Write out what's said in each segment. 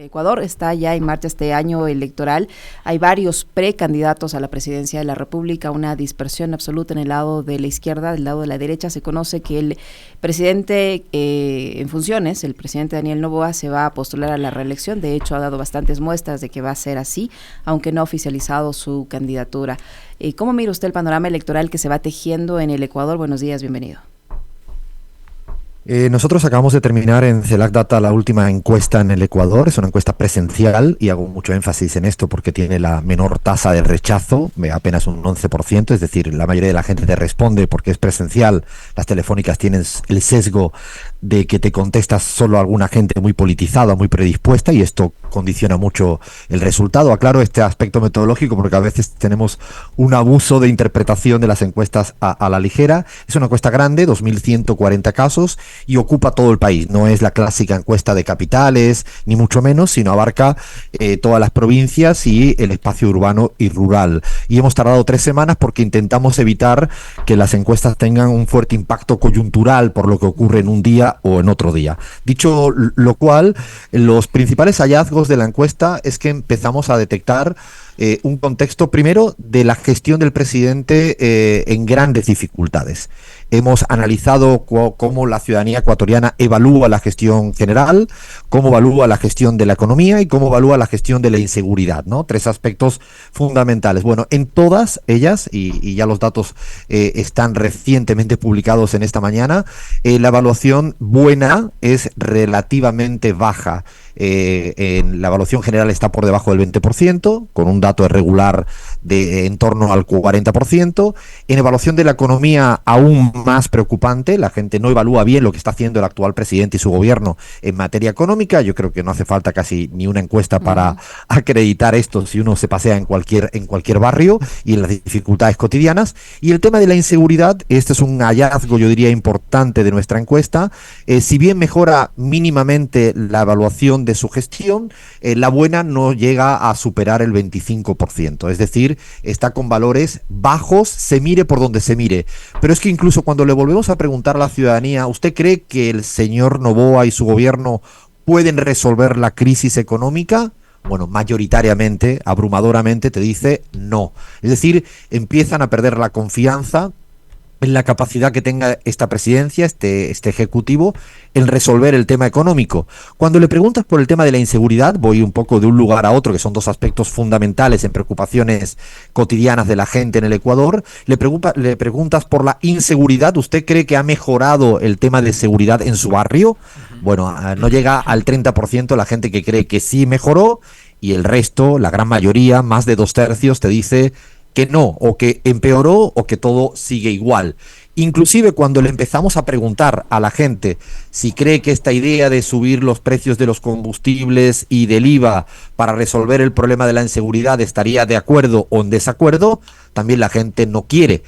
Ecuador está ya en marcha este año electoral. Hay varios precandidatos a la presidencia de la República, una dispersión absoluta en el lado de la izquierda, del lado de la derecha. Se conoce que el presidente en funciones, el presidente Daniel Noboa, se va a postular a la reelección. De hecho, ha dado bastantes muestras de que va a ser así, aunque no ha oficializado su candidatura. ¿Cómo mira usted el panorama electoral que se va tejiendo en el Ecuador? Buenos días, bienvenido. Nosotros acabamos de terminar en CELAC Data la última encuesta en el Ecuador. Es una encuesta presencial y hago mucho énfasis en esto porque tiene la menor tasa de rechazo, apenas un 11%, es decir, la mayoría de la gente te responde porque es presencial. Las telefónicas tienen el sesgo de que te contestas solo a alguna gente muy politizada, muy predispuesta, y esto condiciona mucho el resultado. Aclaro este aspecto metodológico porque a veces tenemos un abuso de interpretación de las encuestas a la ligera. Es una encuesta grande, 2.140 casos, y ocupa todo el país. No es la clásica encuesta de capitales, ni mucho menos, sino abarca todas las provincias y el espacio urbano y rural. Y hemos tardado 3 semanas porque intentamos evitar que las encuestas tengan un fuerte impacto coyuntural por lo que ocurre en un día o en otro día. Dicho lo cual, los principales hallazgos de la encuesta es que empezamos a detectar un contexto primero de la gestión del presidente en grandes dificultades. Hemos analizado cómo la ciudadanía ecuatoriana evalúa la gestión general, cómo evalúa la gestión de la economía y cómo evalúa la gestión de la inseguridad, ¿no? 3 aspectos fundamentales. Bueno, en todas ellas, y ya los datos están recientemente publicados en esta mañana, la evaluación buena es relativamente baja. En la evaluación general está por debajo del 20%, con un dato irregular de en torno al 40%. En evaluación de la economía, aún más preocupante, la gente no evalúa bien lo que está haciendo el actual presidente y su gobierno en materia económica. Yo creo que no hace falta casi ni una encuesta para acreditar esto si uno se pasea en cualquier barrio y en las dificultades cotidianas. Y el tema de la inseguridad, este es un hallazgo, yo diría, importante de nuestra encuesta. Si bien mejora mínimamente la evaluación de su gestión, la buena no llega a superar el 25%, es decir, está con valores bajos, se mire por donde se mire. Pero es que incluso cuando le volvemos a preguntar a la ciudadanía, ¿usted cree que el señor Noboa y su gobierno pueden resolver la crisis económica? Bueno, mayoritariamente, abrumadoramente te dice no. Es decir, empiezan a perder la confianza en la capacidad que tenga esta presidencia, este ejecutivo, en resolver el tema económico. Cuando le preguntas por el tema de la inseguridad, voy un poco de un lugar a otro, que son 2 aspectos fundamentales en preocupaciones cotidianas de la gente en el Ecuador, le preguntas por la inseguridad. ¿Usted cree que ha mejorado el tema de seguridad en su barrio? Bueno, no llega al 30% la gente que cree que sí mejoró, y el resto, la gran mayoría, más de 2/3, te dice que no, o que empeoró, o que todo sigue igual. Inclusive cuando le empezamos a preguntar a la gente si cree que esta idea de subir los precios de los combustibles y del IVA para resolver el problema de la inseguridad estaría de acuerdo o en desacuerdo, también la gente no quiere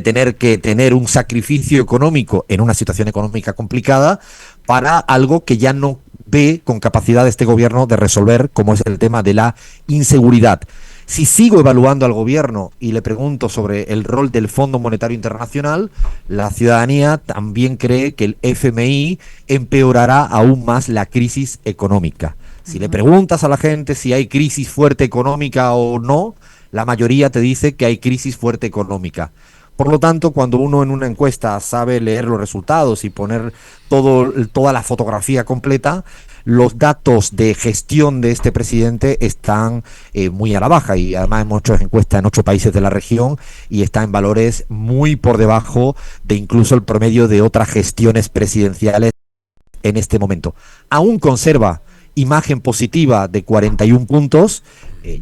tener que tener un sacrificio económico en una situación económica complicada para algo que ya no ve con capacidad de este gobierno de resolver, como es el tema de la inseguridad. Si sigo evaluando al gobierno y le pregunto sobre el rol del Fondo Monetario Internacional, la ciudadanía también cree que el FMI empeorará aún más la crisis económica. Si le preguntas a la gente si hay crisis fuerte económica o no, la mayoría te dice que hay crisis fuerte económica. Por lo tanto, cuando uno en una encuesta sabe leer los resultados y poner toda la fotografía completa, los datos de gestión de este presidente están muy a la baja, y además hemos hecho encuestas en 8 países de la región y está en valores muy por debajo de incluso el promedio de otras gestiones presidenciales en este momento. Aún conserva imagen positiva de 41 puntos,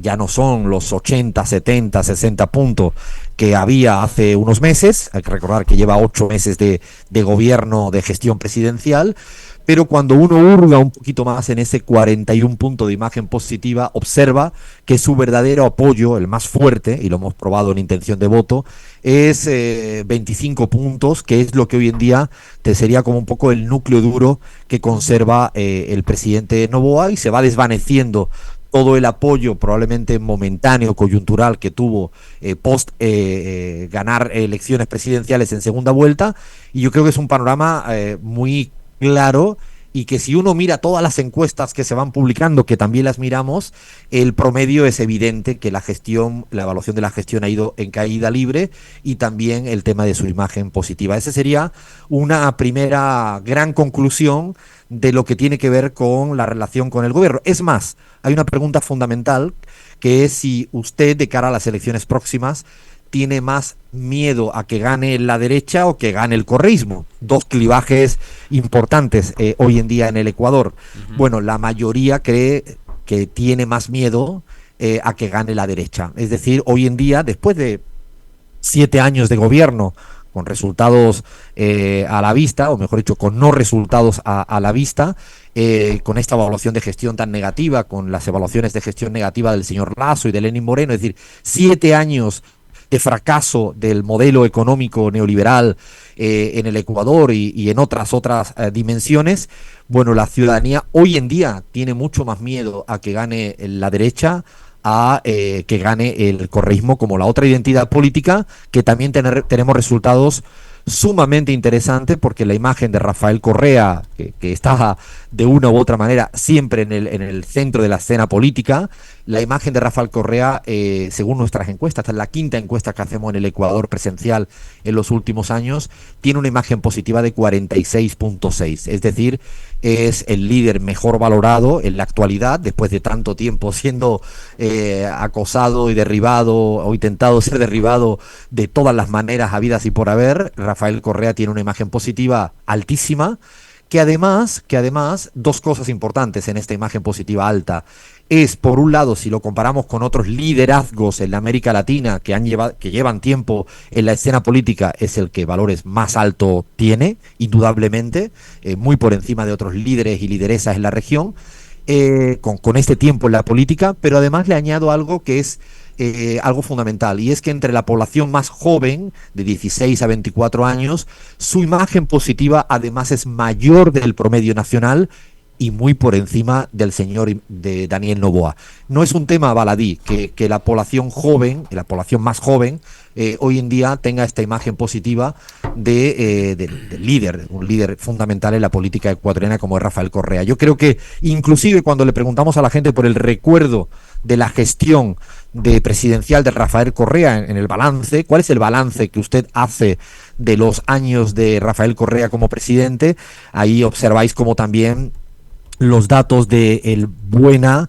ya no son los 80, 70, 60 puntos que había hace unos meses. Hay que recordar que lleva 8 meses de gobierno, de gestión presidencial, pero cuando uno hurga un poquito más en ese 41 punto de imagen positiva, observa que su verdadero apoyo, el más fuerte, y lo hemos probado en intención de voto, es 25 puntos, que es lo que hoy en día te sería como un poco el núcleo duro que conserva el presidente Noboa, y se va desvaneciendo todo el apoyo probablemente momentáneo, coyuntural, que tuvo post ganar elecciones presidenciales en segunda vuelta. Y yo creo que es un panorama muy claro y que si uno mira todas las encuestas que se van publicando, que también las miramos, el promedio es evidente que la evaluación de la gestión ha ido en caída libre, y también el tema de su imagen positiva. Esa sería una primera gran conclusión de lo que tiene que ver con la relación con el gobierno. Es más, hay una pregunta fundamental, que es si usted, de cara a las elecciones próximas, tiene más miedo a que gane la derecha o que gane el correísmo. Dos clivajes importantes hoy en día en el Ecuador. Bueno, la mayoría cree que tiene más miedo a que gane la derecha. Es decir, hoy en día, después de 7 años de gobierno, con resultados a la vista, o mejor dicho, con no resultados a la vista, con esta evaluación de gestión tan negativa, con las evaluaciones de gestión negativa del señor Lasso y de Lenín Moreno, es decir, 7 años de fracaso del modelo económico neoliberal en el Ecuador y en otras dimensiones. Bueno, la ciudadanía hoy en día tiene mucho más miedo a que gane la derecha, a que gane el correísmo como la otra identidad política, que también tenemos resultados sumamente interesantes, porque la imagen de Rafael Correa, que está de una u otra manera siempre en el centro de la escena política, la imagen de Rafael Correa, según nuestras encuestas, esta es la quinta encuesta que hacemos en el Ecuador presencial en los últimos años, tiene una imagen positiva de 46.6, es decir, es el líder mejor valorado en la actualidad, después de tanto tiempo siendo acosado y derribado, o intentado ser derribado de todas las maneras habidas y por haber. Rafael Correa tiene una imagen positiva altísima, que además, dos cosas importantes en esta imagen positiva alta, es, por un lado, si lo comparamos con otros liderazgos en la América Latina que llevan tiempo en la escena política, es el que valores más alto tiene, indudablemente, muy por encima de otros líderes y lideresas en la región, con este tiempo en la política. Pero además le añado algo que es algo fundamental, y es que entre la población más joven, de 16 a 24 años, su imagen positiva además es mayor del promedio nacional y muy por encima del señor de Daniel Noboa. No es un tema baladí que la población joven, la población más joven, hoy en día tenga esta imagen positiva de líder, un líder fundamental en la política ecuatoriana como es Rafael Correa. Yo creo que inclusive cuando le preguntamos a la gente por el recuerdo de la gestión presidencial de Rafael Correa en el balance, ¿cuál es el balance que usted hace de los años de Rafael Correa como presidente? Ahí observáis como también los datos de el buena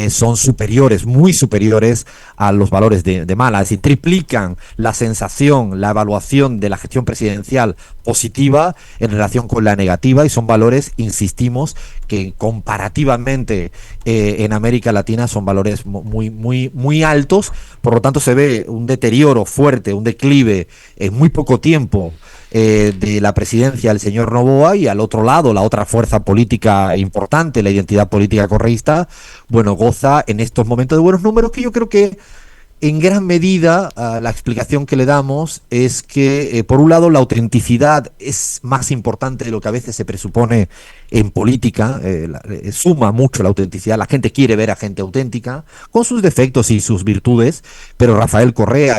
son superiores, muy superiores a los valores de mala, es decir, triplican la sensación, la evaluación de la gestión presidencial positiva en relación con la negativa, y son valores, insistimos, que comparativamente en América Latina son valores muy altos. Por lo tanto, se ve un deterioro fuerte, un declive en muy poco tiempo de la presidencia del señor Noboa, y al otro lado, la otra fuerza política importante, la identidad política correísta, bueno, goza en estos momentos de buenos números, que yo creo que en gran medida la explicación que le damos es que, por un lado, la autenticidad es más importante de lo que a veces se presupone en política, suma mucho la autenticidad, la gente quiere ver a gente auténtica, con sus defectos y sus virtudes, pero Rafael Correa,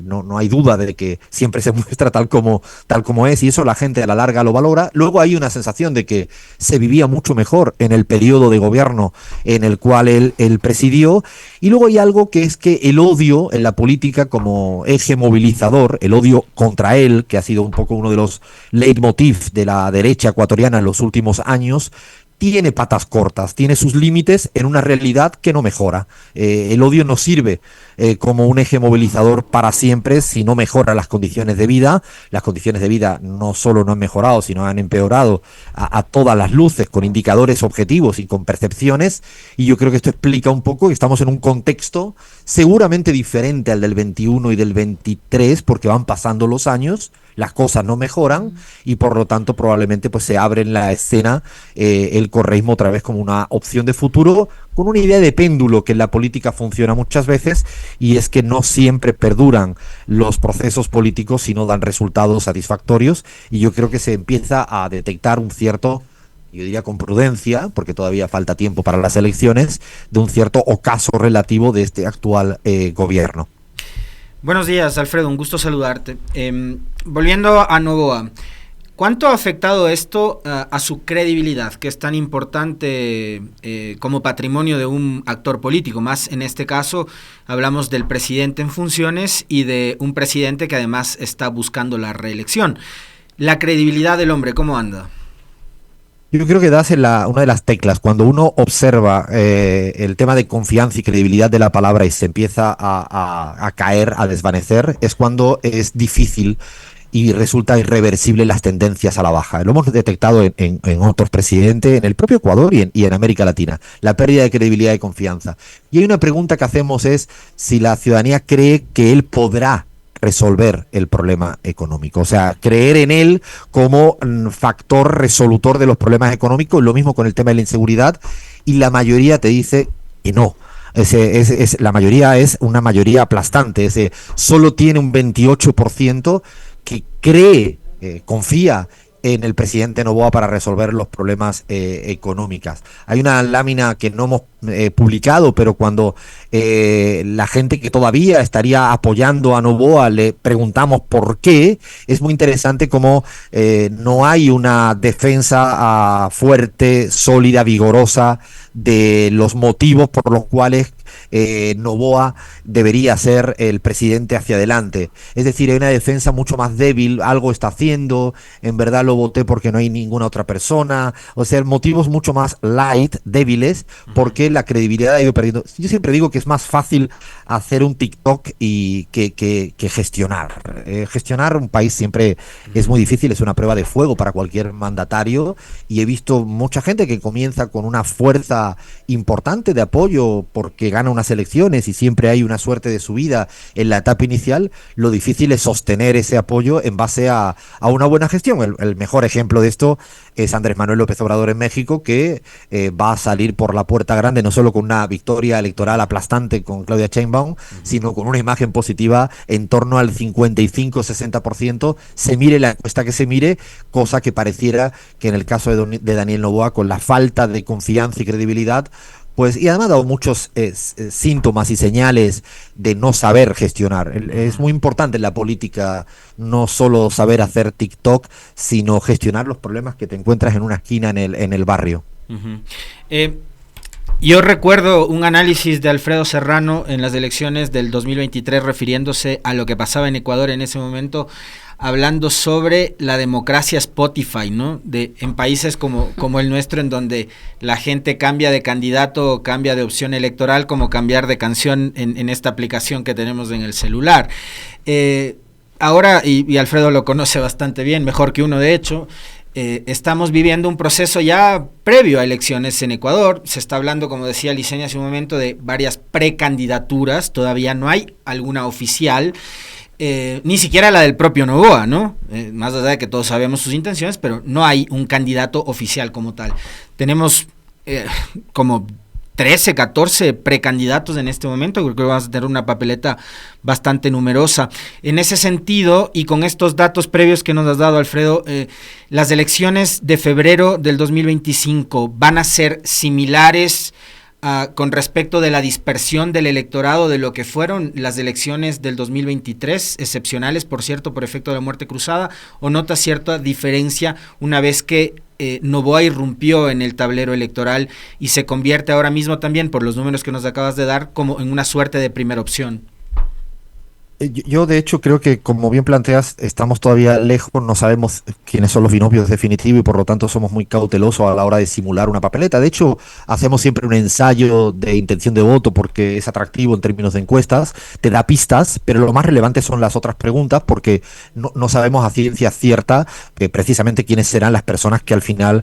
no hay duda de que siempre se muestra tal como es, y eso la gente a la larga lo valora. Luego hay una sensación de que se vivía mucho mejor en el periodo de gobierno en el cual él presidió, y luego hay algo que es que el odio en la política como eje movilizador, el odio contra él, que ha sido un poco uno de los leitmotiv de la derecha ecuatoriana en los últimos años, tiene patas cortas, tiene sus límites en una realidad que no mejora. El odio no sirve como un eje movilizador para siempre si no mejora las condiciones de vida. Las condiciones de vida no solo no han mejorado, sino han empeorado a todas las luces, con indicadores objetivos y con percepciones, y yo creo que esto explica un poco que estamos en un contexto seguramente diferente al del 21 y del 23, porque van pasando los años, las cosas no mejoran, y por lo tanto probablemente pues se abre en la escena el correísmo otra vez como una opción de futuro, con una idea de péndulo que en la política funciona muchas veces, y es que no siempre perduran los procesos políticos si no dan resultados satisfactorios, y yo creo que se empieza a detectar un cierto, yo diría con prudencia, porque todavía falta tiempo para las elecciones, de un cierto ocaso relativo de este actual gobierno. Buenos días, Alfredo, un gusto saludarte. Volviendo a Noboa, ¿Cuánto ha afectado esto a su credibilidad, que es tan importante como patrimonio de un actor político? Más en este caso hablamos del presidente en funciones y de un presidente que además está buscando la reelección. La credibilidad del hombre, ¿cómo anda? Yo creo que das en una de las teclas. Cuando uno observa el tema de confianza y credibilidad de la palabra y se empieza a caer, a desvanecer, es cuando es difícil y resulta irreversible las tendencias a la baja. Lo hemos detectado en otros presidentes, en el propio Ecuador y en América Latina, la pérdida de credibilidad y confianza. Y hay una pregunta que hacemos es si la ciudadanía cree que él podrá resolver el problema económico, o sea, creer en él como factor resolutor de los problemas económicos, lo mismo con el tema de la inseguridad, y la mayoría te dice que no. La mayoría es una mayoría aplastante, solo tiene un 28% que cree, confía en el presidente Noboa para resolver los problemas económicos. Hay una lámina que no hemos publicado, pero cuando la gente que todavía estaría apoyando a Noboa le preguntamos por qué, es muy interesante como no hay una defensa fuerte, sólida, vigorosa de los motivos por los cuales Noboa debería ser el presidente hacia adelante. Es decir, hay una defensa mucho más débil, algo está haciendo, en verdad lo voté porque no hay ninguna otra persona, o sea, motivos mucho más light, débiles, porque la credibilidad ha ido perdiendo. Yo siempre digo que es más fácil hacer un TikTok que gestionar. Gestionar un país siempre es muy difícil, es una prueba de fuego para cualquier mandatario, y he visto mucha gente que comienza con una fuerza importante de apoyo porque gana unas elecciones y siempre hay una suerte de subida en la etapa inicial. Lo difícil es sostener ese apoyo en base a una buena gestión. El mejor ejemplo de esto es Andrés Manuel López Obrador en México, que va a salir por la puerta grande, no solo con una victoria electoral aplastante con Claudia Sheinbaum, sino con una imagen positiva en torno al 55-60%, se mire la encuesta que se mire, cosa que pareciera que en el caso de Daniel Noboa, con la falta de confianza y credibilidad, pues, y además ha dado muchos síntomas y señales de no saber gestionar. Es muy importante en la política no solo saber hacer TikTok, sino gestionar los problemas que te encuentras en una esquina en el barrio. Yo recuerdo un análisis de Alfredo Serrano en las elecciones del 2023 refiriéndose a lo que pasaba en Ecuador en ese momento, hablando sobre la democracia Spotify, ¿no? En países como el nuestro, en donde la gente cambia de candidato o cambia de opción electoral, como cambiar de canción en esta aplicación que tenemos en el celular. Ahora, y Alfredo lo conoce bastante bien, mejor que uno de hecho, estamos viviendo un proceso ya previo a elecciones en Ecuador. Se está hablando, como decía Liceña hace un momento, de varias precandidaturas, todavía no hay alguna oficial. Ni siquiera la del propio Noboa, ¿no? Más allá de que todos sabemos sus intenciones, pero no hay un candidato oficial como tal. Tenemos como 13, 14 precandidatos en este momento. Creo que vamos a tener una papeleta bastante numerosa. En ese sentido, y con estos datos previos que nos has dado, Alfredo, las elecciones de febrero del 2025 van a ser similares con respecto de la dispersión del electorado de lo que fueron las elecciones del 2023, excepcionales, por cierto, por efecto de la muerte cruzada, o nota cierta diferencia una vez que Noboa irrumpió en el tablero electoral y se convierte ahora mismo también, por los números que nos acabas de dar, como en una suerte de primera opción? Yo de hecho creo que, como bien planteas, estamos todavía lejos, no sabemos quiénes son los binomios definitivos y por lo tanto somos muy cautelosos a la hora de simular una papeleta. De hecho, hacemos siempre un ensayo de intención de voto porque es atractivo en términos de encuestas, te da pistas, pero lo más relevante son las otras preguntas porque no sabemos a ciencia cierta precisamente quiénes serán las personas que al final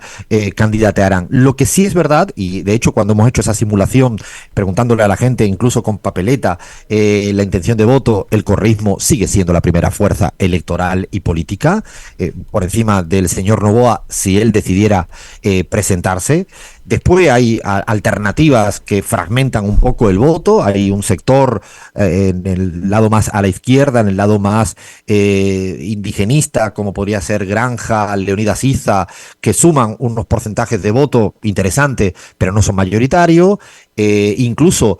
candidatearán. Lo que sí es verdad, y de hecho cuando hemos hecho esa simulación preguntándole a la gente, incluso con papeleta, la intención de voto, el correísmo sigue siendo la primera fuerza electoral y política, por encima del señor Noboa si él decidiera presentarse. Después hay alternativas que fragmentan un poco el voto. Hay un sector en el lado más a la izquierda, en el lado más indigenista, como podría ser Granja, Leonidas Iza, que suman unos porcentajes de voto interesantes, pero no son mayoritarios. Incluso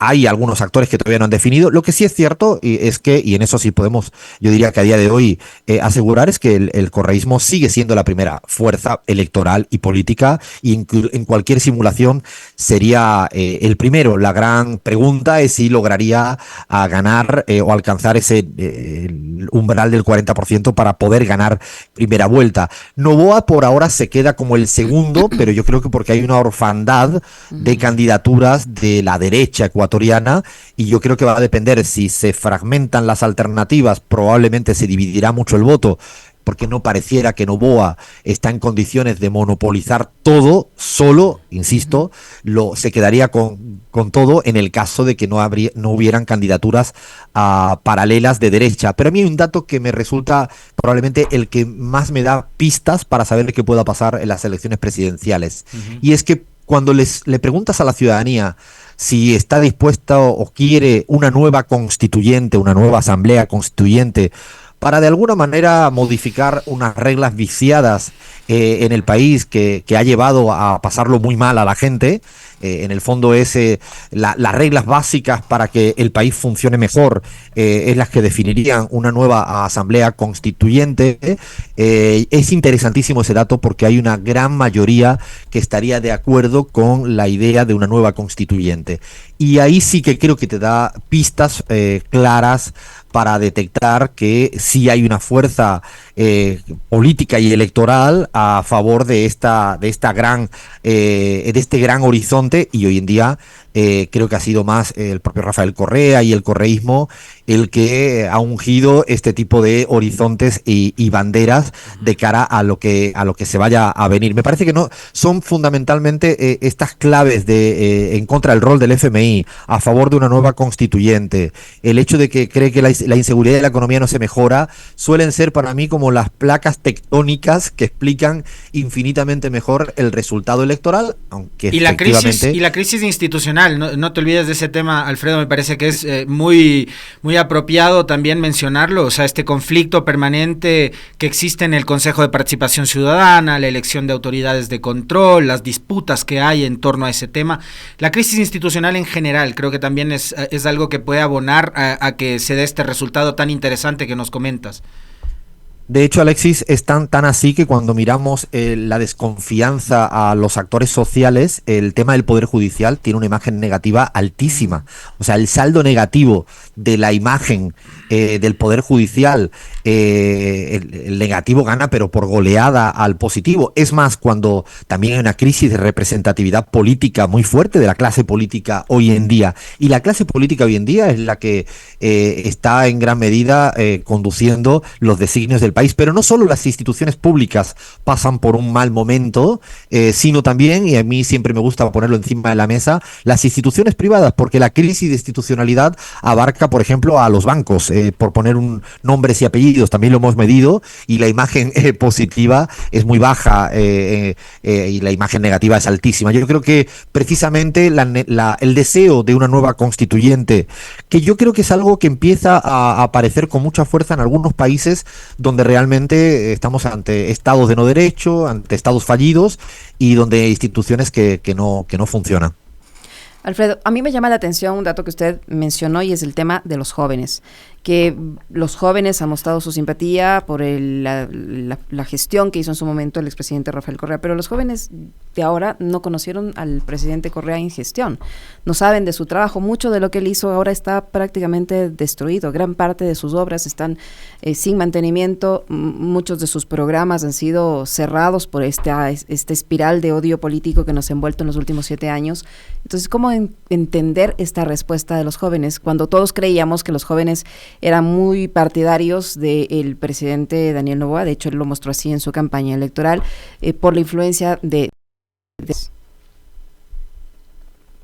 hay algunos actores que todavía no han definido. Lo que sí es cierto es que, y en eso sí podemos, yo diría que a día de hoy asegurar, es que el correísmo sigue siendo la primera fuerza electoral y política, y en cualquier simulación sería el primero. La gran pregunta es si lograría ganar o alcanzar ese el umbral del 40% para poder ganar primera vuelta. Noboa por ahora se queda como el segundo, pero yo creo que porque hay una orfandad de candidaturas de la derecha ecuatoriana, y yo creo que va a depender si se fragmentan las alternativas, probablemente se dividirá mucho el voto, porque no pareciera que Noboa está en condiciones de monopolizar todo solo, insisto, se quedaría con todo en el caso de que no hubieran candidaturas paralelas de derecha. Pero a mí hay un dato que me resulta probablemente el que más me da pistas para saber qué pueda pasar en las elecciones presidenciales. Y es que cuando le preguntas a la ciudadanía si está dispuesta o quiere una nueva constituyente, una nueva asamblea constituyente, para de alguna manera modificar unas reglas viciadas en el país que ha llevado a pasarlo muy mal a la gente. En el fondo es las reglas básicas para que el país funcione mejor, es las que definirían una nueva asamblea constituyente. Es interesantísimo ese dato porque hay una gran mayoría que estaría de acuerdo con la idea de una nueva constituyente. Y ahí sí que creo que te da pistas claras para detectar que sí hay una fuerza política y electoral a favor de este gran horizonte. Y hoy en día creo que ha sido más el propio Rafael Correa y el correísmo el que ha ungido este tipo de horizontes y banderas de cara a lo que se vaya a venir. Me parece que no son fundamentalmente estas claves de en contra del rol del FMI, a favor de una nueva constituyente, el hecho de que cree que la inseguridad de la economía no se mejora, suelen ser para mí como las placas tectónicas que explican infinitamente mejor el resultado electoral, aunque y la crisis institucional, no te olvides de ese tema, Alfredo. Me parece que es muy apropiado también mencionarlo, o sea, este conflicto permanente que existe en el Consejo de Participación Ciudadana, la elección de autoridades de control, las disputas que hay en torno a ese tema, la crisis institucional en general, creo que también es algo que puede abonar a que se dé este resultado tan interesante que nos comentas. De hecho, Alexis, es tan así que cuando miramos la desconfianza a los actores sociales, el tema del Poder Judicial tiene una imagen negativa altísima. O sea, el saldo negativo de la imagen del Poder Judicial, el negativo gana, pero por goleada al positivo. Es más, cuando también hay una crisis de representatividad política muy fuerte de la clase política hoy en día, y la clase política hoy en día es la que está en gran medida conduciendo los designios del país, pero no solo las instituciones públicas pasan por un mal momento, sino también, y a mí siempre me gusta ponerlo encima de la mesa, las instituciones privadas, porque la crisis de institucionalidad abarca, por ejemplo, a los bancos, por poner nombres y apellidos, también lo hemos medido, y la imagen positiva es muy baja y la imagen negativa es altísima. Yo creo que precisamente el deseo de una nueva constituyente, que yo creo que es algo que empieza a aparecer con mucha fuerza en algunos países donde realmente estamos ante estados de no derecho, ante estados fallidos y donde hay instituciones que no funcionan. Alfredo, a mí me llama la atención un dato que usted mencionó, y es el tema de los jóvenes, que los jóvenes han mostrado su simpatía por la gestión que hizo en su momento el expresidente Rafael Correa, pero los jóvenes de ahora no conocieron al presidente Correa en gestión, no saben de su trabajo. Mucho de lo que él hizo ahora está prácticamente destruido, gran parte de sus obras están sin mantenimiento, muchos de sus programas han sido cerrados por esta espiral de odio político que nos ha envuelto en los últimos 7 años. Entonces, ¿cómo entender esta respuesta de los jóvenes cuando todos creíamos que los jóvenes eran muy partidarios del presidente Daniel Noboa? De hecho, él lo mostró así en su campaña electoral, por la influencia de...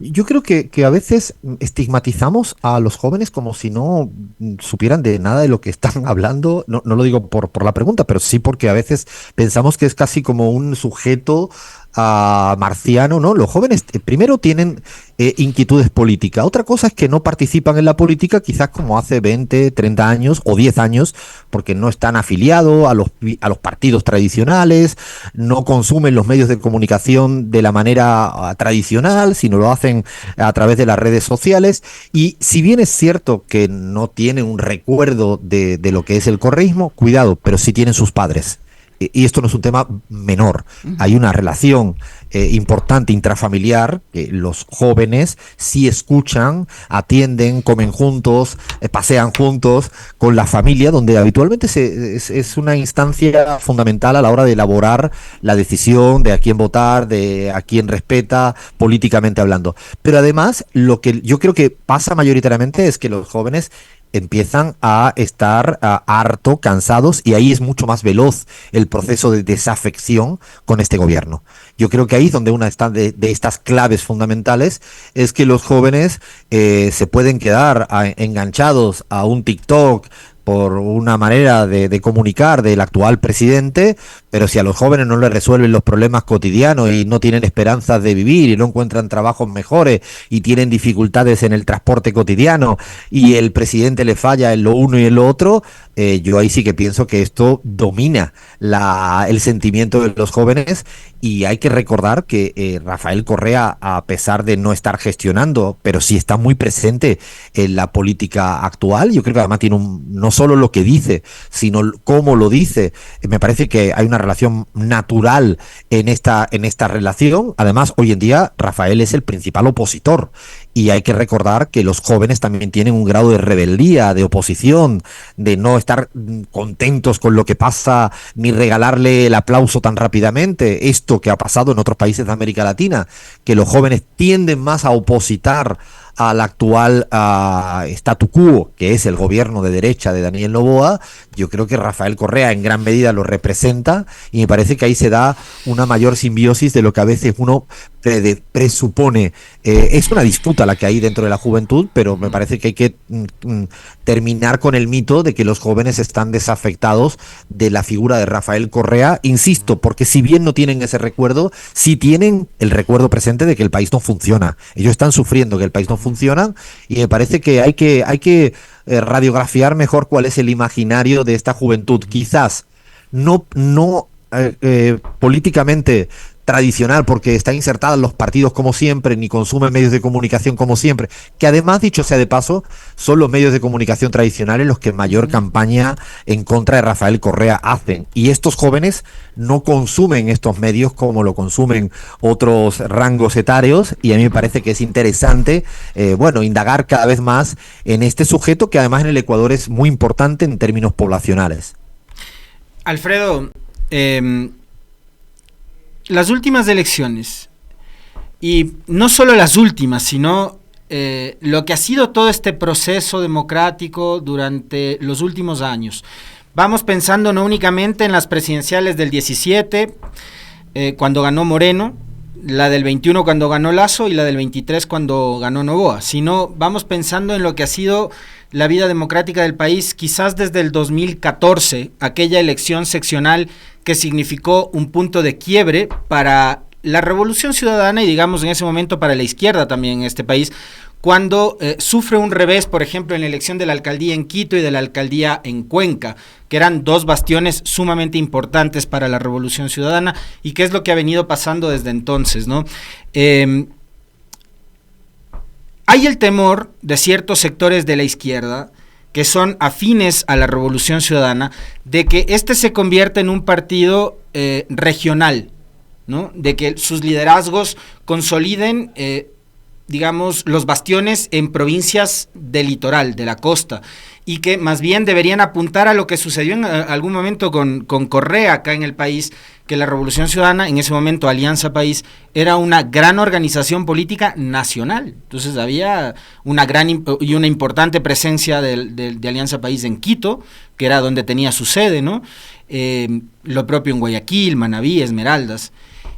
Yo creo que a veces estigmatizamos a los jóvenes como si no supieran de nada de lo que están hablando. No lo digo por la pregunta, pero sí porque a veces pensamos que es casi como un sujeto marciano, ¿no? Los jóvenes primero tienen inquietudes políticas. Otra cosa es que no participan en la política quizás como hace 20, 30 años o 10 años, porque no están afiliados a los partidos tradicionales, no consumen los medios de comunicación de la manera tradicional, sino lo hacen a través de las redes sociales. Y si bien es cierto que no tienen un recuerdo de lo que es el correísmo, cuidado, pero sí tienen sus padres. Y esto no es un tema menor. Hay una relación importante intrafamiliar, que los jóvenes sí escuchan, atienden, comen juntos, pasean juntos con la familia, donde habitualmente es una instancia fundamental a la hora de elaborar la decisión de a quién votar, de a quién respeta, políticamente hablando. Pero además, lo que yo creo que pasa mayoritariamente es que los jóvenes empiezan a estar harto, cansados, y ahí es mucho más veloz el proceso de desafección con este gobierno. Yo creo que ahí es donde una de estas claves fundamentales es que los jóvenes se pueden quedar enganchados a un TikTok por una manera de comunicar del actual presidente, pero si a los jóvenes no les resuelven los problemas cotidianos y no tienen esperanzas de vivir y no encuentran trabajos mejores y tienen dificultades en el transporte cotidiano y el presidente le falla en lo uno y en lo otro, yo ahí sí que pienso que esto domina el sentimiento de los jóvenes. Y hay que recordar que Rafael Correa, a pesar de no estar gestionando, pero sí está muy presente en la política actual. Yo creo que además tiene no solo lo que dice, sino cómo lo dice. Me parece que hay una relación natural en esta relación. Además, hoy en día Rafael es el principal opositor. Y hay que recordar que los jóvenes también tienen un grado de rebeldía, de oposición, de no estar contentos con lo que pasa, ni regalarle el aplauso tan rápidamente. Esto que ha pasado en otros países de América Latina, que los jóvenes tienden más a opositar al actual statu quo, que es el gobierno de derecha de Daniel Noboa. Yo creo que Rafael Correa en gran medida lo representa, y me parece que ahí se da una mayor simbiosis de lo que a veces uno presupone. Es una disputa la que hay dentro de la juventud, pero me parece que hay que terminar con el mito de que los jóvenes están desafectados de la figura de Rafael Correa, insisto, porque si bien no tienen ese recuerdo, sí tienen el recuerdo presente de que el país no funciona. Ellos están sufriendo que el país no funciona, y me parece que hay que radiografiar mejor cuál es el imaginario de esta juventud. Quizás no políticamente tradicional, porque está insertada en los partidos como siempre, ni consume medios de comunicación como siempre, que además, dicho sea de paso, son los medios de comunicación tradicionales los que mayor campaña en contra de Rafael Correa hacen, y estos jóvenes no consumen estos medios como lo consumen otros rangos etarios, y a mí me parece que es interesante indagar cada vez más en este sujeto, que además en el Ecuador es muy importante en términos poblacionales. Alfredo, las últimas elecciones, y no solo las últimas, sino lo que ha sido todo este proceso democrático durante los últimos años. Vamos pensando no únicamente en las presidenciales del 17, cuando ganó Moreno, la del 21 cuando ganó Lasso y la del 23 cuando ganó Noboa, sino vamos pensando en lo que ha sido la vida democrática del país, quizás desde el 2014, aquella elección seccional que significó un punto de quiebre para la Revolución Ciudadana y, digamos, en ese momento para la izquierda también en este país, cuando sufre un revés, por ejemplo, en la elección de la alcaldía en Quito y de la alcaldía en Cuenca, que eran dos bastiones sumamente importantes para la Revolución Ciudadana, y qué es lo que ha venido pasando desde entonces, ¿no? Hay el temor de ciertos sectores de la izquierda que son afines a la Revolución Ciudadana, de que este se convierta en un partido regional, ¿no? De que sus liderazgos consoliden, digamos, los bastiones en provincias del litoral, de la costa, y que más bien deberían apuntar a lo que sucedió en algún momento con Correa acá en el país, que la Revolución Ciudadana, en ese momento Alianza País, era una gran organización política nacional. Entonces había una gran y una importante presencia de Alianza País en Quito, que era donde tenía su sede, ¿no? Lo propio en Guayaquil, Manabí, Esmeraldas,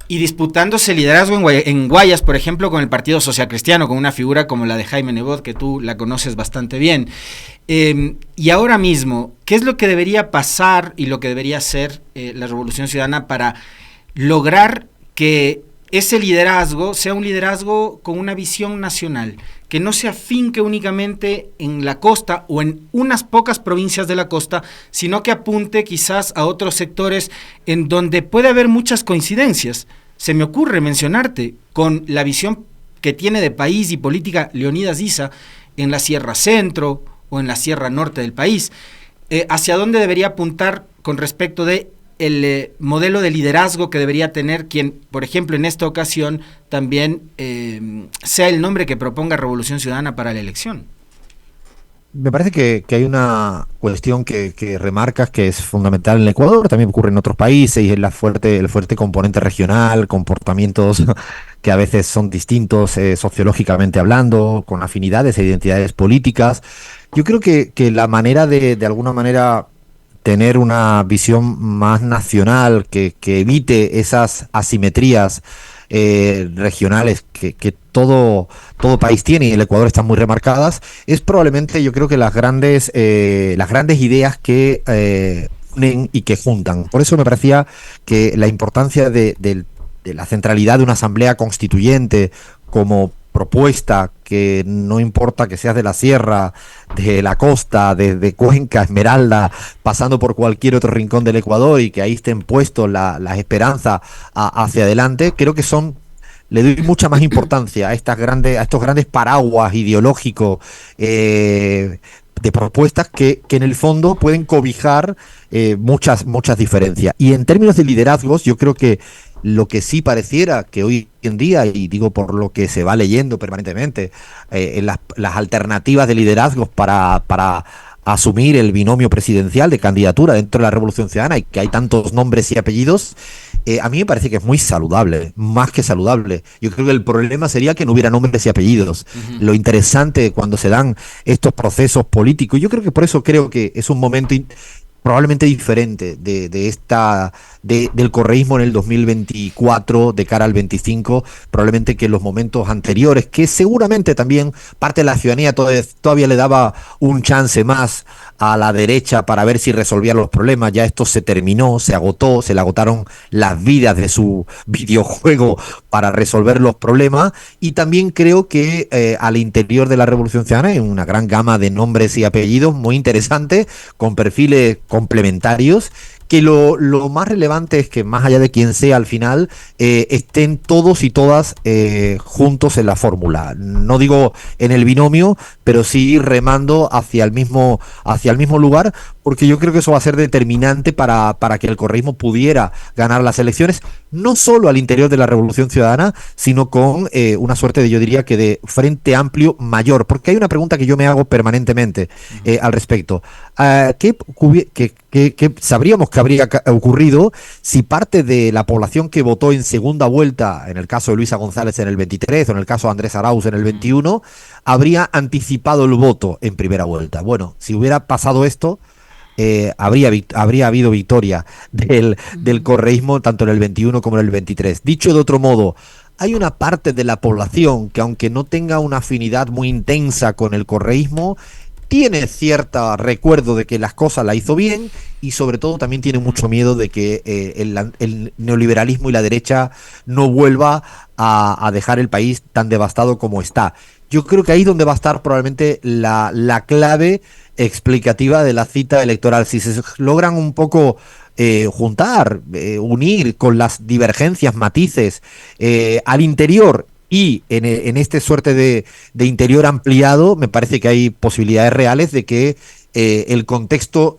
y disputándose liderazgo en Guayas, por ejemplo, con el Partido Social Cristiano, con una figura como la de Jaime Nebot, que tú la conoces bastante bien. Y ahora mismo, ¿qué es lo que debería pasar y lo que debería hacer la Revolución Ciudadana para lograr que ese liderazgo sea un liderazgo con una visión nacional, que no se afinque únicamente en la costa o en unas pocas provincias de la costa, sino que apunte quizás a otros sectores en donde puede haber muchas coincidencias. Se me ocurre mencionarte con la visión que tiene de país y política Leonidas Issa en la Sierra Centro o en la Sierra Norte del país. ¿Hacia dónde debería apuntar con respecto de el modelo de liderazgo que debería tener quien, por ejemplo, en esta ocasión también sea el nombre que proponga Revolución Ciudadana para la elección? Me parece que hay una cuestión que remarcas que es fundamental en el Ecuador, también ocurre en otros países, y es el fuerte componente regional, comportamientos que a veces son distintos sociológicamente hablando, con afinidades e identidades políticas. Yo creo que la manera de alguna manera tener una visión más nacional, que evite esas asimetrías regionales que todo país tiene, y el Ecuador están muy remarcadas, es probablemente, yo creo, que las grandes ideas que unen y que juntan. Por eso me parecía que la importancia de la centralidad de una asamblea constituyente como propuesta, que no importa que seas de la sierra, de la costa, desde Cuenca, Esmeralda, pasando por cualquier otro rincón del Ecuador, y que ahí estén puestos las esperanzas hacia adelante, creo que le doy mucha más importancia a estos grandes paraguas ideológicos de propuestas que en el fondo pueden cobijar muchas diferencias. Y en términos de liderazgos, yo creo que lo que sí pareciera que hoy en día, y digo por lo que se va leyendo permanentemente, en las alternativas de liderazgos para asumir el binomio presidencial de candidatura dentro de la Revolución Ciudadana, y que hay tantos nombres y apellidos, a mí me parece que es muy saludable, más que saludable. Yo creo que el problema sería que no hubiera nombres y apellidos. Lo interesante cuando se dan estos procesos políticos, yo creo que por eso creo que es un momento probablemente diferente del correísmo en el 2024 de cara al 25, probablemente que en los momentos anteriores, que seguramente también parte de la ciudadanía todavía le daba un chance más a la derecha para ver si resolvía los problemas. Ya esto se terminó, se agotó, se le agotaron las vidas de su videojuego para resolver los problemas. Y también creo que al interior de la Revolución Ciudadana hay una gran gama de nombres y apellidos muy interesantes, con perfiles complementarios, que lo más relevante es que, más allá de quién sea al final, estén todos y todas juntos en la fórmula. No digo en el binomio, pero sí remando hacia el mismo lugar, porque yo creo que eso va a ser determinante para que el correísmo pudiera ganar las elecciones, no solo al interior de la Revolución Ciudadana, sino con una suerte yo diría que de frente amplio mayor. Porque hay una pregunta que yo me hago permanentemente al respecto. ¿Qué sabríamos que habría ocurrido si parte de la población que votó en segunda vuelta, en el caso de Luisa González en el 23 o en el caso de Andrés Arauz en el 21, habría anticipado el voto en primera vuelta? Bueno, si hubiera pasado esto, habría habido victoria del correísmo tanto en el 21 como en el 23. Dicho de otro modo, hay una parte de la población que, aunque no tenga una afinidad muy intensa con el correísmo, tiene cierto recuerdo de que las cosas las hizo bien, y sobre todo también tiene mucho miedo de que el neoliberalismo y la derecha no vuelva a dejar el país tan devastado como está. Yo creo que ahí es donde va a estar probablemente la clave explicativa de la cita electoral. Si se logran un poco juntar, unir con las divergencias, matices al interior, y en este suerte de interior ampliado, me parece que hay posibilidades reales de que el contexto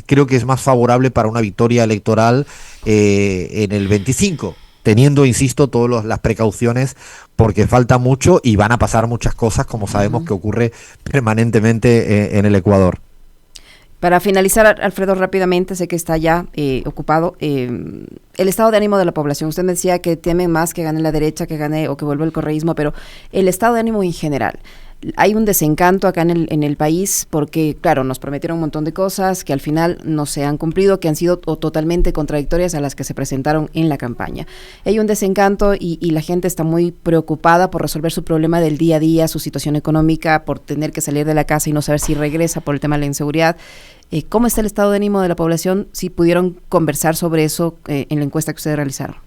creo que es más favorable para una victoria electoral en el 25, teniendo, insisto, todas las precauciones, porque falta mucho y van a pasar muchas cosas, como sabemos que ocurre permanentemente en el Ecuador. Para finalizar, Alfredo, rápidamente, sé que está ya ocupado, el estado de ánimo de la población. Usted me decía que temen más que gane la derecha, que gane o que vuelva el correísmo, pero el estado de ánimo en general. Hay un desencanto acá en el país porque, claro, nos prometieron un montón de cosas que al final no se han cumplido, que han sido totalmente contradictorias a las que se presentaron en la campaña. Hay un desencanto y la gente está muy preocupada por resolver su problema del día a día, su situación económica, por tener que salir de la casa y no saber si regresa por el tema de la inseguridad. ¿Cómo está el estado de ánimo de la población? Si pudieron conversar sobre eso en la encuesta que ustedes realizaron.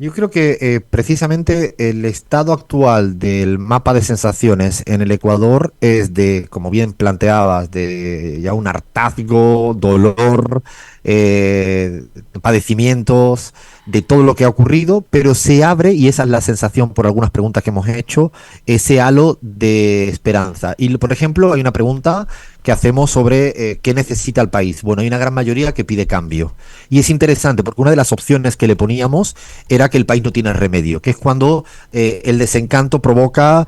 Yo creo que precisamente el estado actual del mapa de sensaciones en el Ecuador es de, como bien planteabas, de ya un hartazgo, dolor, padecimientos, de todo lo que ha ocurrido, pero se abre, y esa es la sensación por algunas preguntas que hemos hecho, ese halo de esperanza. Y, por ejemplo, hay una pregunta que hacemos sobre qué necesita el país. Bueno, hay una gran mayoría que pide cambio. Y es interesante porque una de las opciones que le poníamos era que el país no tiene remedio, que es cuando el desencanto provoca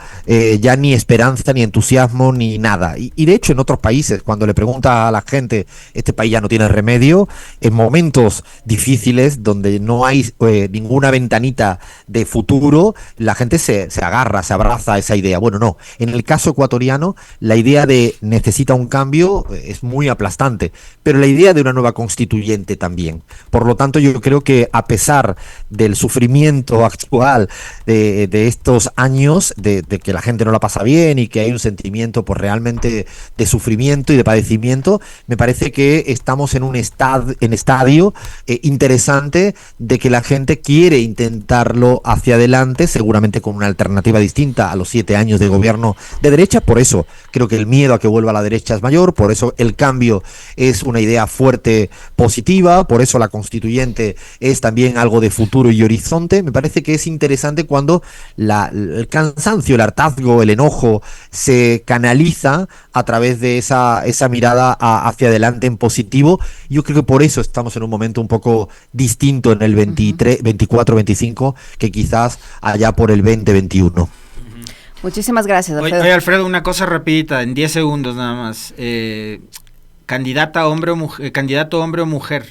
ya ni esperanza, ni entusiasmo, ni nada. Y de hecho en otros países, cuando le pregunta a la gente, este país ya no tiene remedio, en momentos difíciles donde no hay ninguna ventanita de futuro, la gente se agarra, se abraza a esa idea. Bueno, no. En el caso ecuatoriano, la idea de necesita un cambio es muy aplastante, pero la idea de una nueva constituyente también. Por lo tanto, yo creo que a pesar del sufrimiento actual de estos años, de que la gente no la pasa bien y que hay un sentimiento pues realmente de sufrimiento y de padecimiento, me parece que estamos en un estadio interesante de que la gente quiere intentarlo hacia adelante, seguramente con una alternativa distinta a los 7 años de gobierno de derecha. Por eso creo que el miedo a que vuelva a la derecha es mayor, por eso el cambio es una idea fuerte, positiva, por eso la constituyente es también algo de futuro y horizonte. Me parece que es interesante cuando el cansancio, el hartazgo, el enojo se canaliza a través de esa mirada hacia adelante en positivo. Yo creo que por eso estamos en un momento un poco distinto en el 23, 24, 25 que quizás allá por el 2021. Muchísimas gracias, Alfredo. Oye, Alfredo, una cosa rapidita, en 10 segundos nada más. Candidato hombre o mujer,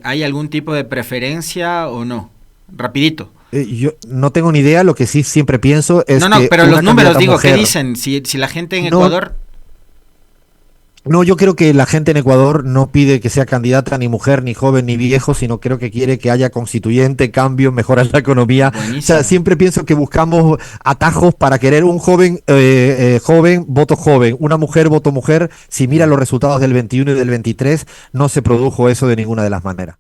¿hay algún tipo de preferencia o no? Rapidito. Yo no tengo ni idea, lo que sí siempre pienso es No, que pero los números, digo, mujer, ¿qué dicen? Si la gente en Ecuador... No, yo creo que la gente en Ecuador no pide que sea candidata ni mujer, ni joven, ni viejo, sino creo que quiere que haya constituyente, cambio, mejorar la economía. Buenísimo. O sea, siempre pienso que buscamos atajos para querer un joven, joven, voto joven, una mujer, voto mujer. Si mira los resultados del 21 y del 23, no se produjo eso de ninguna de las maneras.